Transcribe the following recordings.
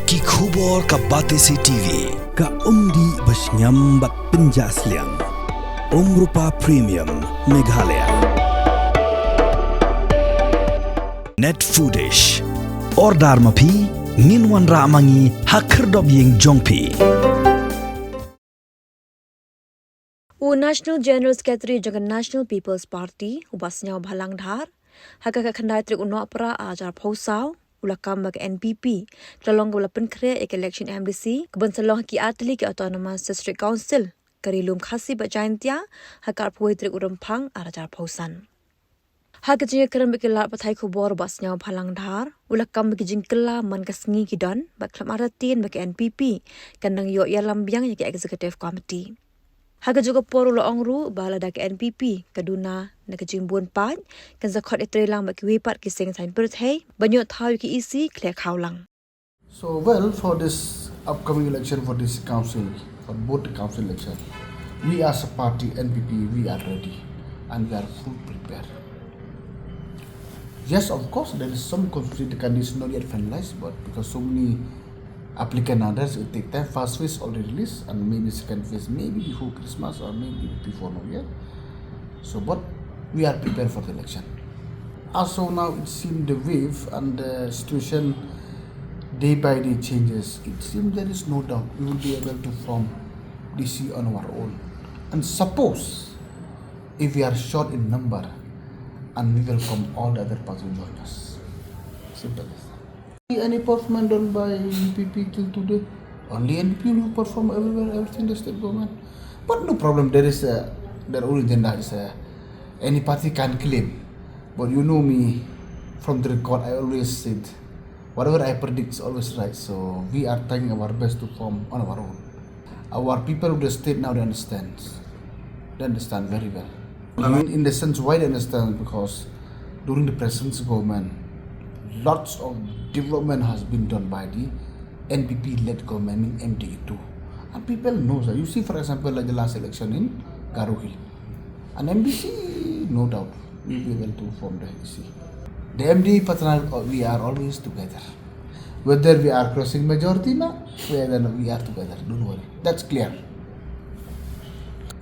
Ki khubor ka Batesi TV ka umdi basnyambat penjaslian Rupa Premium Meghalaya Net Foodish Ordar mapi Ngin wan ramangi hakerdob ying jongpi National General Secretary Jhadc National People's Party ubasnya bhalang dhar haka khandai trik unok pra ajar phosau ulakam bag NPP tlalong gula penkre ek election embassy kebun salong ki atli ki autonomous district council karilum khasi bajaintia hakar phoi trik urumphang ajar phosan haka jinga karam bekela pathai khubor basnya bhalang dhar ulakam bag jingkela man kasngi kidon bak Khlem Artatien bag NPP kanang yo Ïalam Biang ki executive committee Haga juga poru lo ongru bala dak NPP kaduna nakajing buon pan kan zakhot etrelang bak wipat kiseng sain perthai banyo thau ki isi khle khawlang. So well, for this upcoming election for this council, for both the council election, we as a party NPP we are ready and we are full prepared. Yes, of course there is some constituency condition not yet finalized, but because so many applicant others, it take time. First phase already released, and maybe second phase maybe before Christmas or maybe before New Year. So, but we are prepared for the election. Also now it seems the wave and the situation day by day changes. It seems there is no doubt we will be able to form DC on our own. And suppose if we are short in number, and we welcome all the other parties to join us. Simple as that. Any performance done by NPP till today? Only NPP will perform everywhere, everything the state government. But no problem, their only agenda is any party can claim. But you know me, from the record I always said, whatever I predict is always right. So we are trying our best to form on our own. Our people of the state now they understand very well. I mean, in the sense why they understand, because during the present government, lots of development has been done by the NPP-led government in MDE2. And people know that. You see, for example, like the last election in Garuhi. And MDC, no doubt, will be able to form the MDC. The MDE patronal, we are always together. Whether we are crossing majority now, whether we are together, don't worry. That's clear.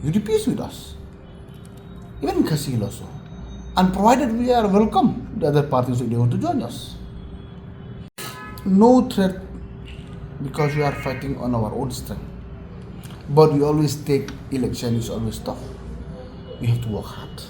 UDP is with us. Even Khadc also. And provided we are welcome, the other parties if they want to join us. No threat, because we are fighting on our own strength. But we always take election is always tough. We have to work hard.